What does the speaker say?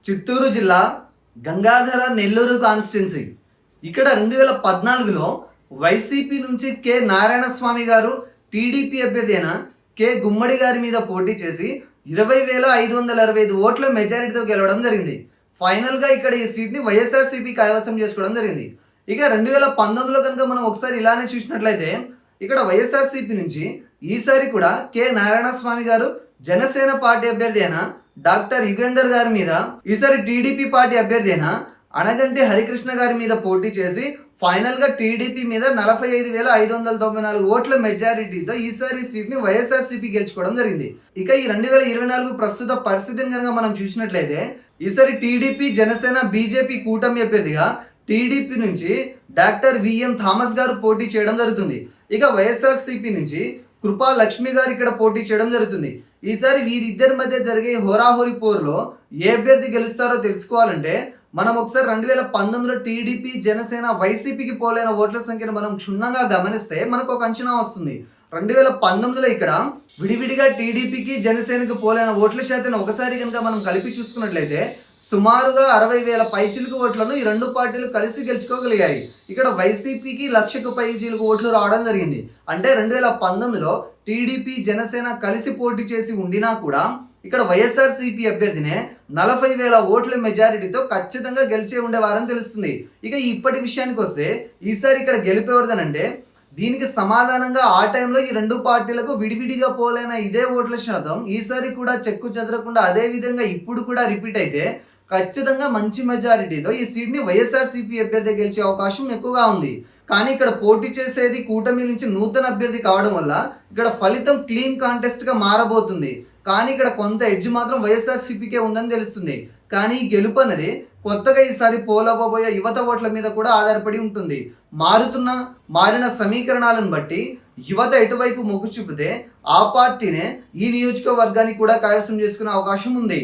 చిత్తూరు జిల్లా గంగాధర నెల్లూరు కాన్స్టిట్యున్సీ. ఇక్కడ 2014లో వైసీపీ నుంచి కె నారాయణస్వామి గారు టీడీపీ అభ్యర్థి అయిన కె గుమ్మడి గారి మీద పోటీ చేసి 20,565 ఓట్ల మెజారిటీతో గెలవడం జరిగింది. ఫైనల్గా ఇక్కడ ఈ సీట్ని వైఎస్ఆర్సీపీ కైవసం చేసుకోవడం జరిగింది. ఇక 2019లో కనుక మనం ఒకసారి ఇలానే చూసినట్లయితే ఇక్కడ వైఎస్ఆర్సీపీ నుంచి ఈసారి కూడా కె నారాయణస్వామి గారు జనసేన పార్టీ అభ్యర్థి అయిన డాక్టర్ యుగేందర్ గారి మీద, ఈసారి టీడీపీ పార్టీ అభ్యర్థి అయిన అనగంటి హరికృష్ణ గారి మీద పోటీ చేసి ఫైనల్గా టీడీపీ మీద 45,594 ఓట్ల మెజారిటీతో ఈసారి సీట్ని వైఎస్ఆర్సీపీ గెలుచుకోవడం జరిగింది. ఇక ఈ 2024 ప్రస్తుత పరిస్థితిని కనుక మనం చూసినట్లయితే ఈసారి టీడీపీ, జనసేన, బీజేపీ కూటమి అభ్యర్థిగా టీడీపీ నుంచి డాక్టర్ విఎం థామస్ గారు పోటీ చేయడం జరుగుతుంది. ఇక వైఎస్ఆర్సీపీ నుంచి కృపా లక్ష్మి గారు ఇక్కడ పోటీ చేయడం జరుగుతుంది. ఈసారి వీరిద్దరి మధ్య జరిగే హోరాహోరీ పోరులో ఏ అభ్యర్థి గెలుస్తారో తెలుసుకోవాలంటే మనం ఒకసారి 2019లో టీడీపీ, జనసేన, వైసీపీకి పోలైన ఓట్ల సంఖ్యను మనం క్షుణ్ణంగా గమనిస్తే మనకు ఒక అంచనా వస్తుంది. 2019లో ఇక్కడ విడివిడిగా టీడీపీకి, జనసేనకి పోలైన ఓట్ల శాతం ఒకసారి కనుక మనం కలిపి చూసుకున్నట్లయితే సుమారుగా 60,000 పైచిలుకు ఓట్లను ఈ రెండు పార్టీలు కలిసి గెలుచుకోగలిగాయి. ఇక్కడ వైసీపీకి 1,00,000 పైచిలుకు ఓట్లు రావడం జరిగింది. అంటే 2019లో టీడీపీ, జనసేన కలిసి పోటీ చేసి ఉండినా కూడా ఇక్కడ వైఎస్ఆర్సీపీ అభ్యర్థినే 40,000 ఓట్ల మెజారిటీతో ఖచ్చితంగా గెలిచే ఉండేవారని తెలుస్తుంది. ఇక ఇప్పటి విషయానికి వస్తే ఈసారి ఇక్కడ గెలిపేవడదనంటే దీనికి సమాధానంగా ఆ టైంలో ఈ రెండు పార్టీలకు విడివిడిగా పోలైన ఇదే ఓట్ల శాతం ఈసారి కూడా చెక్కు చెదరకుండా అదే విధంగా ఇప్పుడు కూడా రిపీట్ అయితే ఖచ్చితంగా మంచి మెజారిటీతో ఈ సీట్ని వైఎస్ఆర్సీపీ అభ్యర్థి గెలిచే అవకాశం ఎక్కువగా ఉంది. కానీ ఇక్కడ పోటీ చేసేది కూటమి నుంచి నూతన అభ్యర్థి కావడం వల్ల ఇక్కడ ఫలితం క్లీన్ కాంటెస్ట్గా మారబోతుంది. కానీ ఇక్కడ కొంత ఎడ్జ్ మాత్రం వైఎస్ఆర్సీపీకే ఉందని తెలుస్తుంది. కానీ ఈ గెలుపు అనేది కొత్తగా ఈసారి పోలవ్వబోయే యువత ఓట్ల మీద కూడా ఆధారపడి ఉంటుంది. మారిన సమీకరణాలను బట్టి యువత ఎటువైపు మొగ్గు చూపితే ఆ పార్టీనే ఈ నియోజకవర్గాన్ని కూడా కైవసం చేసుకునే అవకాశం ఉంది.